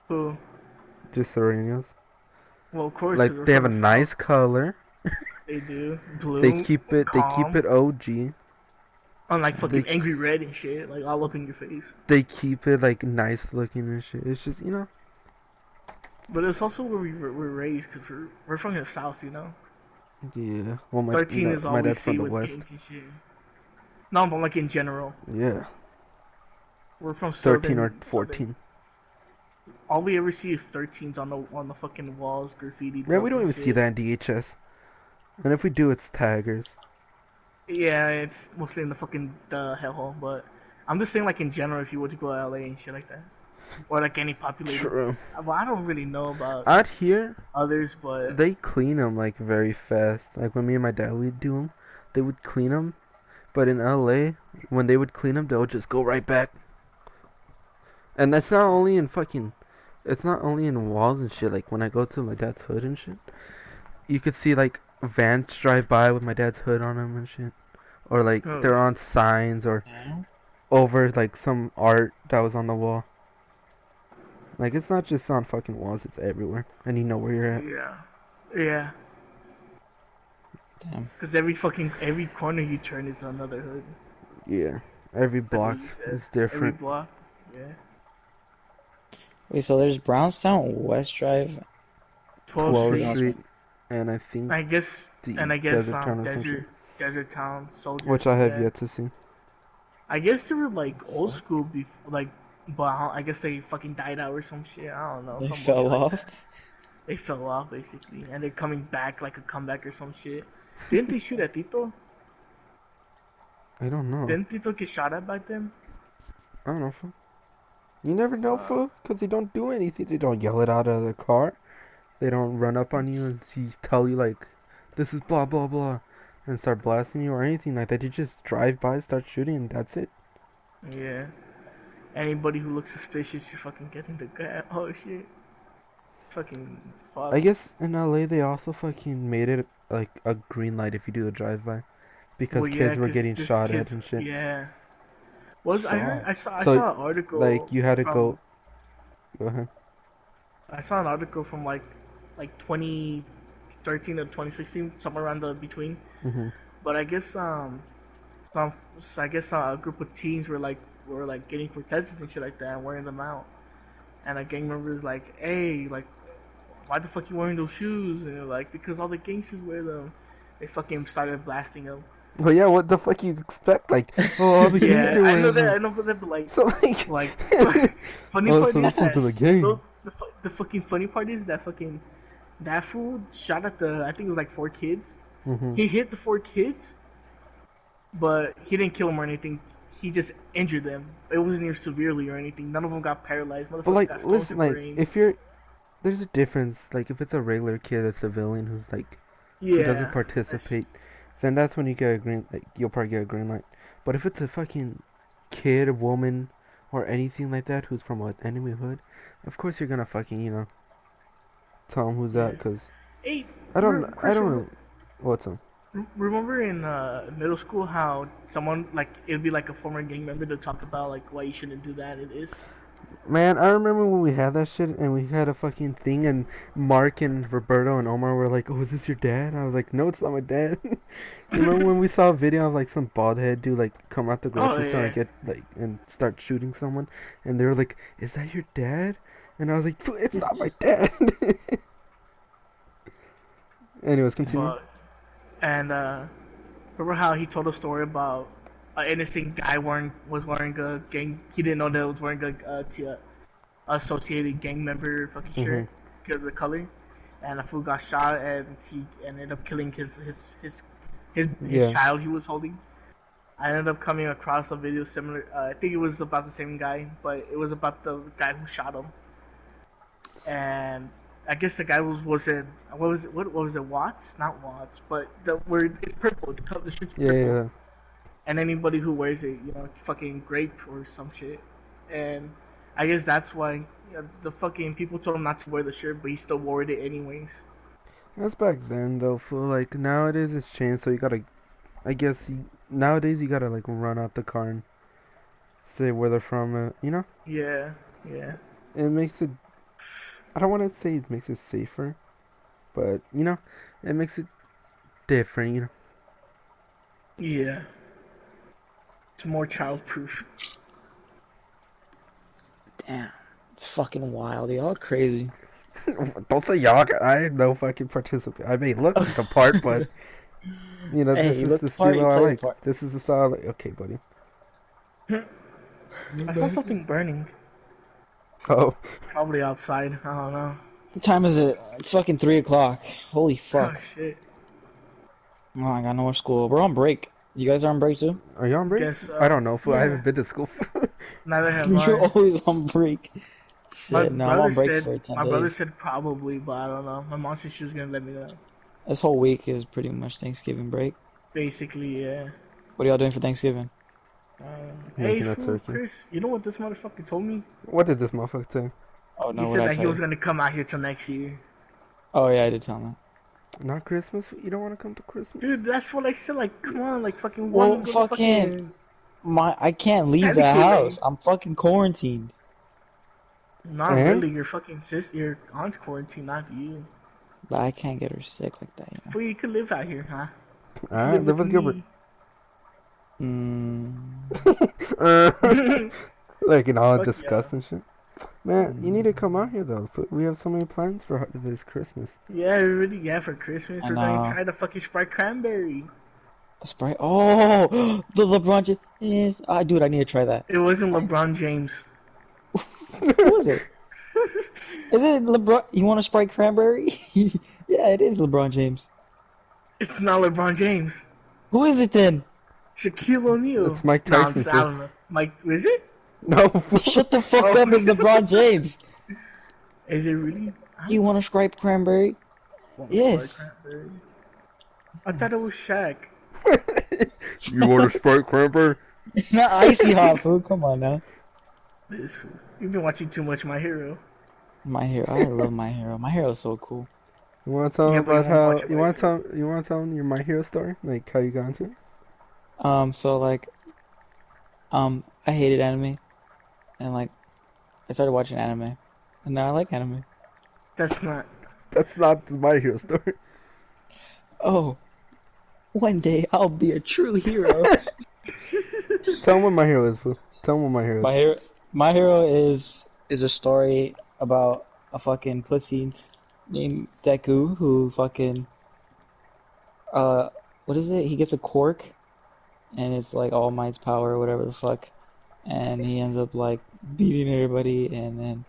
Who? Just Serenos. Well, of course, because Like we're they have from a the south. nice color. They do They blue, keep it. They keep calm, it OG. unlike They fucking angry red and shit, like all up in your face. they keep it like nice looking and shit. It's just But it's also where we're raised, because we're from the south, you know. yeah. Well, 13 is all my we dad's from see the with west. gangs and shit. No, but like in general, Yeah, we're from 13 or southern. 14. All we ever see is 13s on the fucking walls, graffitied Man, we up don't and even see shit. that in DHS. And if we do, it's taggers. Yeah, it's mostly in the fucking hellhole. But I'm just saying, like in general, if you were to go to LA and shit like that, or like any populated. True. Well, I don't really know about Out here, others, but they clean them like very fast. Like when me and my dad would do them, they would clean them. But in LA, when they would clean them, they would just go right back. And that's not only in fucking. It's not only in walls and shit. Like when I go to my dad's hood and shit, you could see like vans drive by with my dad's hood on them and shit. Or like oh they're on shit. signs or Yeah. over like some art that was on the wall. Like it's not just on fucking walls, it's everywhere. And you know where you're at. Yeah, yeah. Damn. Because every corner you turn is another hood. Yeah. Every Like block what you said. is Every different. block. Yeah. Wait, so there's Brownstown, West Drive. 12th 12th Street. else? Street and I think I guess, the and I guess Desert Town or some shit. Desert Town, Soldier. Which I have yeah. yet to see. I guess they were like old school, like, but I guess they fucking died out or some shit. I don't know. They some fell bullshit like off. that. They fell off basically, and they're coming back like a comeback or some shit. Didn't they shoot at Tito? I don't know. Didn't Tito get shot at back then? I don't know, fool. You never know, fool, because they don't do anything. They don't yell it out of the car. They don't run up on you and tell you, like, this is blah, blah, blah, and start blasting you or anything like that. You just drive by, start shooting, and that's it. Yeah. Anybody who looks suspicious, you fucking get in the gun. Oh shit. Fucking fuck. I guess in LA, they also fucking made it, like, a green light if you do a drive-by. Because Well, kids yeah, were 'cause getting this shot at kids, and shit. yeah. I heard I So, saw an article like, you had to from go ahead. I saw an article from like 2013 to 2016, somewhere around the between. Hmm. But I guess some I guess a group of teens were like getting protesters and shit like that and wearing them out. And a gang member was like, "Hey, like, why the fuck you wearing those shoes?" And they're like, "Because all the gangsters wear them." They fucking started blasting them. Well, yeah, what the fuck you expect? Like, oh, all the Yeah, gangster I know wearing that. I this. know that, but like, So, like, funny oh, part so is this one's that in the game. the fucking funny part is that fucking that fool shot at I think it was like 4 kids. Hmm. He hit the 4 kids, but he didn't kill them or anything. He just injured them. It wasn't even severely or anything. None of them got paralyzed. But, Motherfuckers like, got stoned listen, to like, brain. if you're, there's a difference. Like, if it's a regular kid, a civilian who's, like, who doesn't Yeah, participate, then that's when you get a green, like, you'll probably get a green light. But if it's a fucking kid, a woman, or anything like that who's from an enemy hood, of course you're gonna fucking, tell them who's yeah. that, because Hey, I don't Chris, really, what's up? Remember in middle school how someone like it'd be like a former gang member to talk about like why you shouldn't do that. It is. Man, I remember when we had that shit and we had a fucking thing and Mark and Roberto and Omar were like, "Oh, is this your dad?" And I was like, "No, it's not my dad." You remember when we saw a video of like some bald head dude like come out the Oh grocery store and yeah. get like and start shooting someone, and they were like, "Is that your dad?" And I was like, "It's not my dad." Anyways, continue. But and remember how he told a story about an innocent guy was wearing a gang. He didn't know that it was wearing a associated gang member fucking shirt Mhm. because of the color, and a fool got shot and he ended up killing his Yeah. child he was holding. I ended up coming across a video similar. I think it was about the same guy, but it was about the guy who shot him. And I guess the guy wasn't what was it Watts? Not Watts, but the word it's purple. The shirt's Yeah. purple, Yeah. and anybody who wears it, fucking grape or some shit. And I guess that's why the fucking people told him not to wear the shirt, but he still wore it anyways. That's back then though. For like nowadays it's changed, so you gotta. I guess nowadays you gotta like run out the car and say where they're from. You know, Yeah, yeah, it makes it. I don't want to say it makes it safer, but it makes it different. yeah. It's more childproof. Damn, it's fucking wild. Y'all crazy. Don't say y'all. I have no fucking participate. I may look the part, but Hey, this you is look the the part, you style I play the like. part. This is the style I like. Okay, buddy. I saw something burning, Oh, probably outside. I don't know. What time is it? It's fucking 3 o'clock. Holy Oh fuck. shit. Oh, I got no more school. We're on break. You guys are on break too? are you on break? Guess I don't know. Fool. I yeah. haven't been to school. Neither have You're I. always on break. My Shit, no, I'm brother on break said for 10 my brother days. said probably, but I don't know. My mom said she was gonna let me know. This whole week is pretty much Thanksgiving break. Basically, yeah. What are y'all doing for Thanksgiving? Hey, Making a fool, turkey. Chris. You know what this motherfucker told me? What did this motherfucker say? Oh He no, what said did I that he tell was you? gonna come out here till next year. Oh yeah, I did tell him Not Christmas. You don't want to come to Christmas? Dude, that's what I said. Like, come on, like fucking that. one Well, go to fucking fucking I can't leave the technically. house. I'm fucking quarantined. Not And really. Your fucking sister, your aunt's quarantine, not you. But I can't get her sick like that, Well, you could live out here, huh? You could alright, live live with with Gilbert. me. Like in all Fuck yeah. disgust and shit. Man, you need to come out here though. We have so many plans for this Christmas. Yeah, really. Yeah, for Christmas I we're going to know. try the fucking Sprite cranberry. Sprite. Oh, the LeBron James. Yes. Dude, I need to try that. It wasn't LeBron James. Who is it? Is it LeBron? You want a Sprite cranberry? Yeah, it is LeBron James. It's not LeBron James. Who is it then? Shaquille O'Neal. It's Mike No, I'm Tyson just, I fool. don't know. Mike, is it? No. Shut the fuck Oh. up, it's LeBron James. Is it really? I Do you want a Sprite cranberry? want Sprite Yes. cranberry. I thought it was Shaq. You want a Sprite cranberry? It's not icy hot food. Come on now. This. You've been watching too much My Hero. My Hero. I love My Hero. My Hero is so cool. You want to tell Yeah, them but you about won't how watch it you right want to through. tell them your My Hero story, like how you got into it? So like, I hated anime, and like, I started watching anime, and now I like anime. That's not. That's not the My Hero story. Oh, one day I'll be a true hero. Tell them what My Hero is, fool. Tell them what My Hero My is. Hero, My Hero is a story about a fucking pussy named Deku who fucking what is it? He gets a cork and it's like All Might's power or whatever the fuck, and he ends up like beating everybody, and then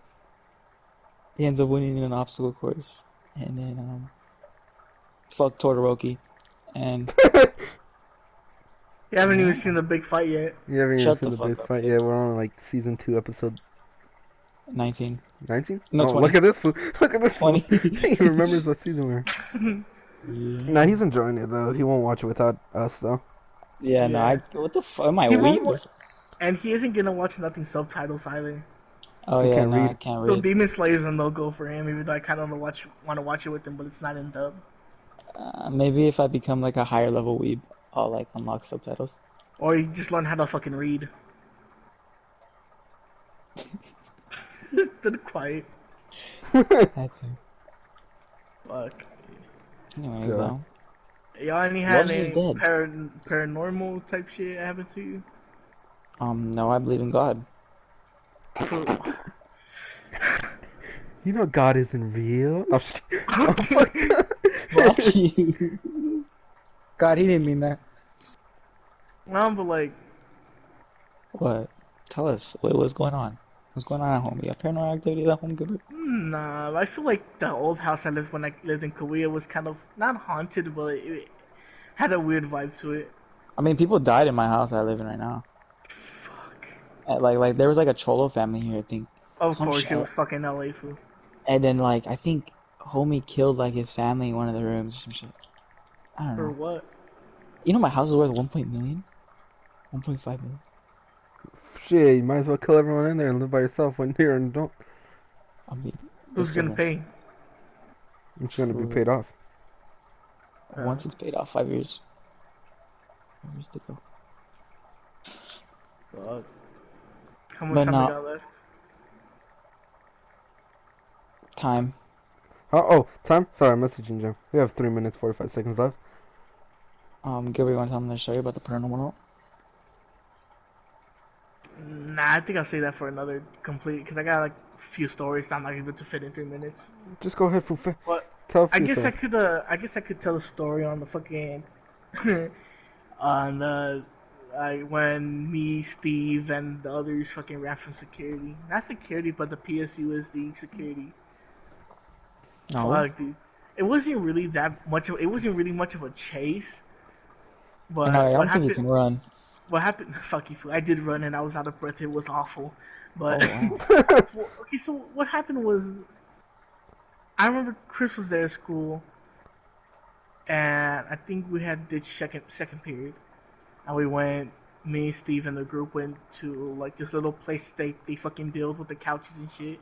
he ends up winning in an obstacle course, and then fuck Todoroki, and You haven't even yeah, seen the big fight yet. You haven't even shut seen the the big fuck up, fight kid. yet. We're on like season 2, episode 19, 19. no Oh, 20, look at this fool! Look at this fool! 20. He remembers what season we're. Nah, Yeah. he's enjoying it though. He won't watch it without us though. Yeah, no, Yeah. what the fuck, am I He won't. weeb? And he isn't gonna watch nothing subtitles either. Oh He yeah, can't no, I read. can't So read. Demon Slayer is a no go for him, even though I kind of want to watch it with him, but it's not in dub. Maybe if I become like a higher level weeb, I'll like unlock subtitles. Or you just learn how to fucking read. Instead of quiet. Had to. Fuck. Anyways, God. though, Y'all any had wubz is any dead. paranormal type shit happen to you? No, I believe in God. You know God isn't real. No, I'm just kidding. Oh, fuck Fuck that. you. God, he didn't mean that. No, but like, What? Tell us what's going on. What's going on at home? You got paranormal activity at home, Gilbert? nah. I feel like the old house I lived when I lived in Korea was kind of not haunted, but it had a weird vibe to it. I mean, people died in my house I live in right now. Fuck. Like there was like a Cholo family here, I think. Of Some course, it was shit. fucking LA food. And then like I think homie killed like his family in one of the rooms or some shit. I don't For know. what? You know my house is worth 1 million? 1.5 million. Shit, you might as well kill everyone in there and live by yourself when you're an adult. I mean, Who's it's so gonna nice. pay? It's gonna be True. paid off. Once it's paid off, 5 years. 5 years to go. Fuck. How much But time we no, got left? time. Oh, time? Sorry, I'm messaging Jim. We have 3 minutes, 45 seconds left. Gilbert, you want to tell me the story about the paranormal note? Nah, I think I'll say that for another complete, because I got like a few stories that I'm not able to fit in 3 minutes. Just go ahead, Foo. But Tell a I few guess stories. I guess I could tell a story on the fucking on when me, Steve, and the others fucking ran from security. Not security, but the PSUSD security. No. Fuck, dude. It wasn't really that much of. It wasn't really much of a chase. And I But don't think you can run. what happened? Fuck you, fool. I did run and I was out of breath. It was awful. But Oh wow. well, okay, so what happened was I remember Chris was there at school, and I think we had this second period, and we went. Me, Steve, and the group went to like this little place they fucking build with the couches and shit.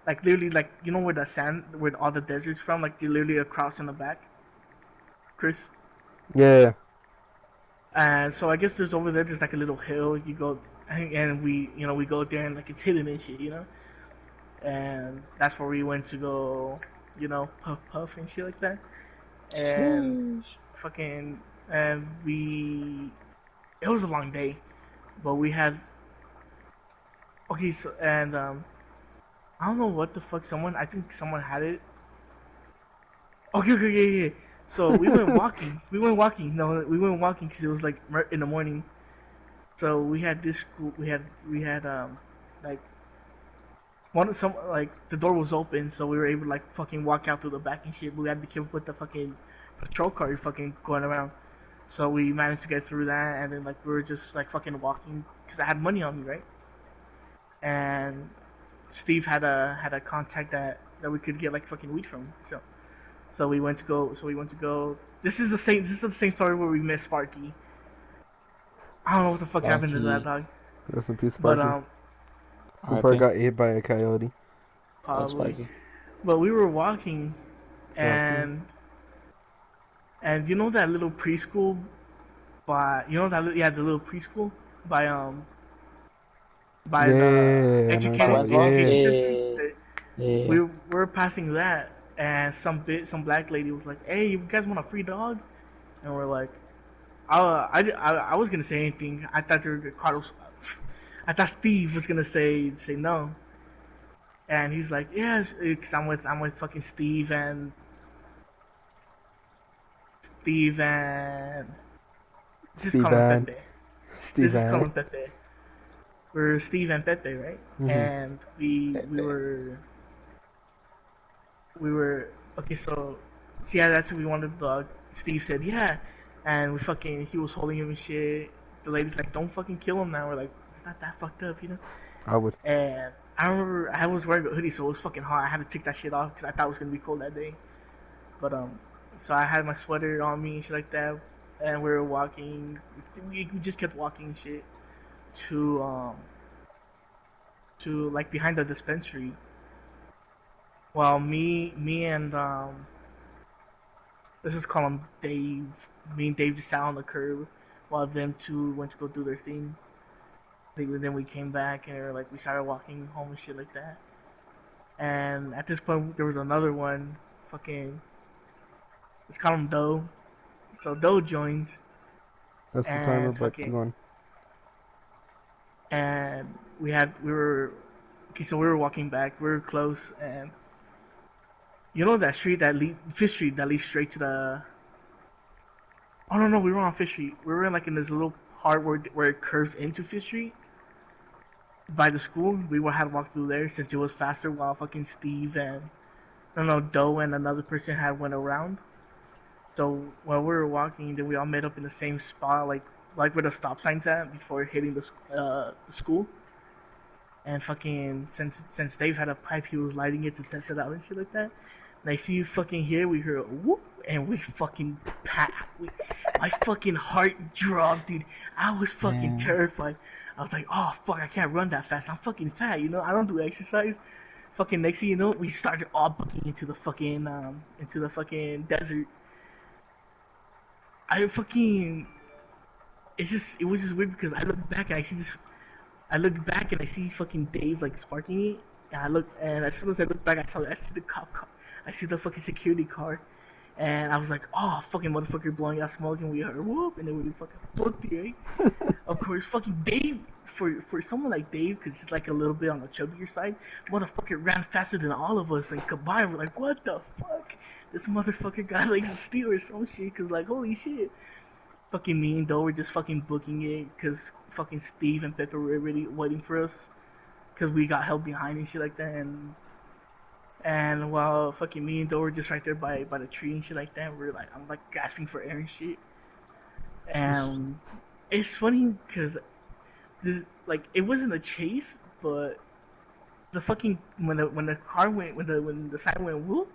Like literally, like you know where the sand, where all the desert's from, like they're literally across in the back. Chris. Yeah. And so I guess there's over there. There's like a little hill. You go, and we go there and like it's hidden and shit. And that's where we went to go, puff and shit like that. And Swoosh. fucking, and it was a long day, but we had, okay, so, and, I don't know what the fuck I think someone had it. Okay, okay, yeah, yeah. So we went walking. No, we went walking because it was like in the morning. So we had this school. We had like some like the door was open, so we were able to like fucking walk out through the back and shit. But we had to keep with the fucking patrol car fucking going around. So we managed to get through that, and then like we were just like fucking walking because I had money on me, right? And Steve had a contact that we could get like fucking weed from. So we went to go. So we went to go. This is the same. This is the same story where we met Sparky. I don't know what the fuck happened to that Sparky. dog, Rest in peace, but Sparky. Who probably R.I.P. got ate by a coyote. Love probably. Sparky. But we were walking, Jockey. and you know that little preschool by the little preschool by the Yeah, I know Oh, what Wenzel? you're education yeah. system. Yeah. We were passing that, and some black lady was like, "Hey, you guys want a free dog?" And we're like, I was gonna say anything. I thought Carlos, I thought Steve was gonna say no, and he's like, "Yeah, because I'm with fucking Steve and just call him Stevan. Pepe. Let's just call Stevan. him Pepe. We're Steve and Pepe, right? Mm-hmm. And we Pepe. were okay. So yeah, that's what we wanted the dog. Steve said yeah, and he was holding him and shit. The lady's like, don't fucking kill him now. We're like, not that fucked up. I would. And I remember I was wearing a hoodie, so it was fucking hot. I had to take that shit off because I thought it was gonna be cold that day. But so I had my sweater on me and shit like that, and we were walking. We just kept walking and shit to like behind the dispensary. While me and let's just call him Dave. Me and Dave just sat on the curb while them two went to go do their thing. Then we came back and we started walking home and shit like that. And at this point, there was another one. Fucking, let's call him Doe. So Doe joins, That's the timer, and but keep going. and we were okay. So we were walking back. We were close, and you know that street Fish Street that leads straight to the. Oh no, we were on Fish Street. We were in in this little part where it curves into Fish Street by the school. We had to walk through there since it was faster. While fucking Steve and I don't know Doe and another person had went around. So while we were walking, then we all met up in the same spot, like where the stop sign's at before hitting the school. And fucking since Dave had a pipe, he was lighting it to test it out and shit like that. And I see you fucking here, we heard a whoop, and we fucking my fucking heart dropped, dude. I was fucking terrified. I was like, oh fuck, I can't run that fast. I'm fucking fat, you know. I don't do exercise. Fucking next thing you know, we started all booking into the fucking desert. I fucking it was just weird because I look back and I see fucking Dave sparking it, and as soon as I look back I see the cop car, I see the fucking security car, and I was like, oh fucking motherfucker blowing out smoke, and we heard whoop, and then we fucking booked it, right? Of course, fucking Dave, for someone like Dave, because he's a little bit on the chubbier side, motherfucker ran faster than all of us, and combined we're like, what the fuck? This motherfucker got some steel or some shit, cause holy shit. Fucking me and Doe were just fucking booking it, cause fucking Steve and Pepper were already waiting for us, cause we got held behind and shit like that, and while fucking me and Doe were just right there by the tree and shit like that, I'm gasping for air and shit, and it's funny, cause this it wasn't a chase, but the fucking when the car went when the sign went whoop,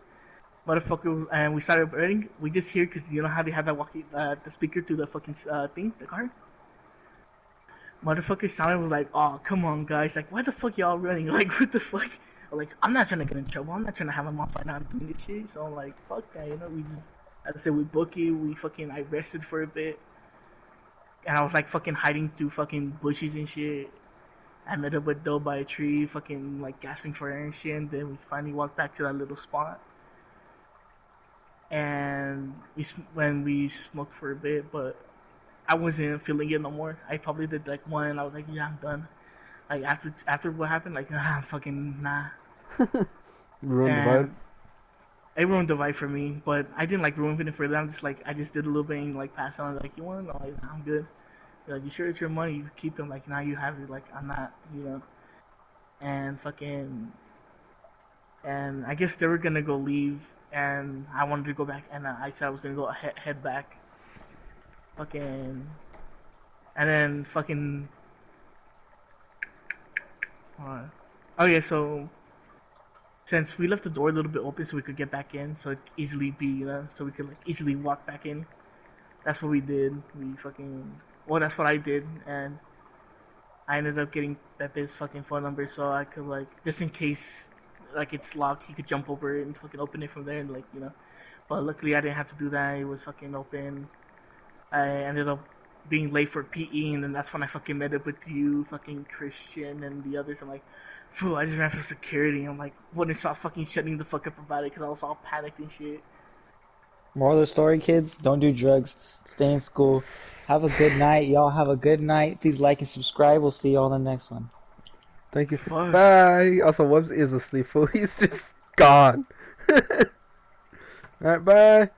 motherfucker, and we started running. We just hear because you know how they have that the speaker to the fucking thing, the car. Motherfucker sounded was like, "Oh, come on, guys! Why the fuck y'all running? What the fuck? I'm not trying to get in trouble. I'm not trying to have my mom find out I'm doing this shit. So I'm like, fuck that, you know. We just, as I said, we book it. I rested for a bit, and I was fucking hiding through fucking bushes and shit. I met up with Doe by a tree, fucking gasping for air and shit. And then we finally walked back to that little spot. And when we smoked for a bit, but I wasn't feeling it no more. I probably did one, and I was like, yeah, I'm done. After what happened, I'm fucking nah. Ruined the vibe. It ruined the vibe for me, but I didn't ruin it for them. I just did a little bit and passed on. You want to know? I'm good. They're you sure it's your money? You keep them. Now you have it. I'm not, you know. And fucking, and I guess they were gonna go leave. And I wanted to go back, and I said I was gonna go head back. Fucking, and then fucking. Oh yeah, so since we left the door a little bit open so we could get back in, so it easily so we could easily walk back in. That's what we did. That's what I did, and I ended up getting Pepe's fucking phone number so I could just in case. It's locked, he could jump over it and fucking open it from there and but luckily I didn't have to do that. It was fucking open. I ended up being late for PE, and then that's when I fucking met up with you, fucking Christian, and the others. I'm like, fool, I just ran for security. I'm wouldn't stop fucking shutting the fuck up about it because I was all panicked and shit. Moral of the story, kids, don't do drugs. Stay in school. Have a good night. Y'all have a good night. Please like and subscribe. We'll see y'all in the next one. Thank you. Fuck. Bye. Also, wubz is asleep, fool. He's just gone. Alright, bye.